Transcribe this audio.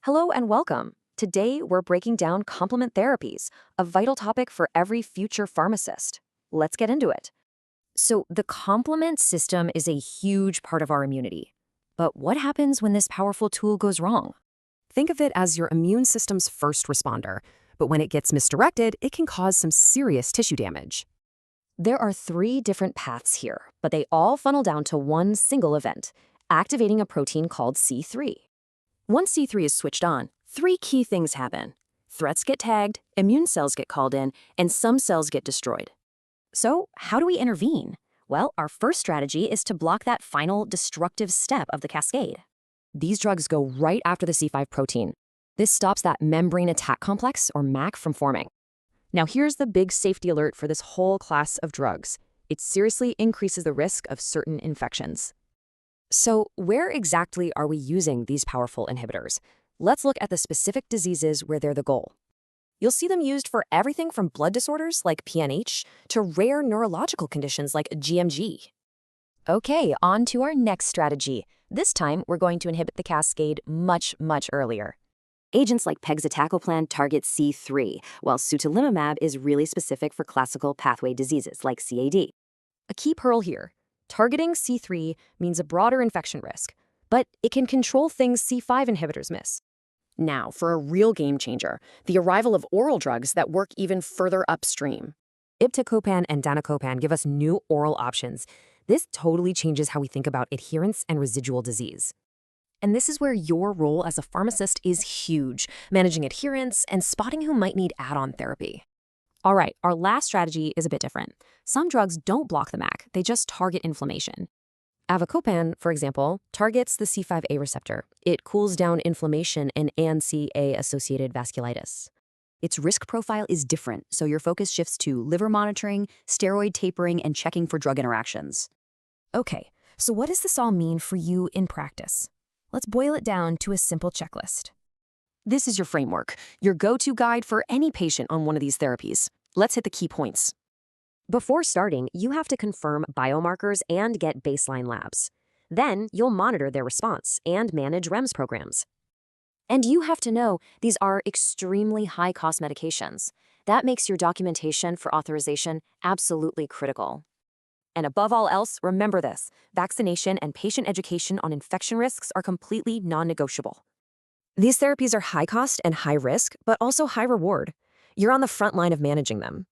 Hello and welcome. Today, we're breaking down complement therapies, a vital topic for every future pharmacist. Let's get into it. So, the complement system is a huge part of our immunity. But what happens when this powerful tool goes wrong? Think of it as your immune system's first responder, but when it gets misdirected, it can cause some serious tissue damage. There are three different paths here, but they all funnel down to one single event activating a protein called C3. Once C3 is switched on, three key things happen. Threats get tagged, immune cells get called in, and some cells get destroyed. So, how do we intervene? Well, our first strategy is to block that final destructive step of the cascade. These drugs go right after the C5 protein. This stops that membrane attack complex, or MAC, from forming. Now, here's the big safety alert for this whole class of drugs. It seriously increases the risk of certain infections. So, where exactly are we using these powerful inhibitors? Let's look at the specific diseases where they're the goal. You'll see them used for everything from blood disorders like PNH to rare neurological conditions like GMG. Okay, on to our next strategy. This time, we're going to inhibit the cascade much earlier. Agents like pegcetacoplan target C3, while sutalimumab is really specific for classical pathway diseases like CAD. A key pearl here. Targeting C3 means a broader infection risk, but it can control things C5 inhibitors miss. Now, for a real game changer, the arrival of oral drugs that work even further upstream. Iptacopan and danocopan give us new oral options. This totally changes how we think about adherence and residual disease. And this is where your role as a pharmacist is huge, managing adherence and spotting who might need add-on therapy. All right, our last strategy is a bit different. Some drugs don't block the MAC, they just target inflammation. Avacopan, for example, targets the C5a receptor. It cools down inflammation and ANCA-associated vasculitis. Its risk profile is different, so your focus shifts to liver monitoring, steroid tapering, and checking for drug interactions. Okay, so what does this all mean for you in practice? Let's boil it down to a simple checklist. This is your framework, your go-to guide for any patient on one of these therapies. Let's hit the key points. Before starting, you have to confirm biomarkers and get baseline labs. Then, you'll monitor their response and manage REMS programs. And you have to know these are extremely high-cost medications. That makes your documentation for authorization absolutely critical. And above all else, remember this: vaccination and patient education on infection risks are completely non-negotiable. These therapies are high cost and high risk, but also high reward. You're on the front line of managing them.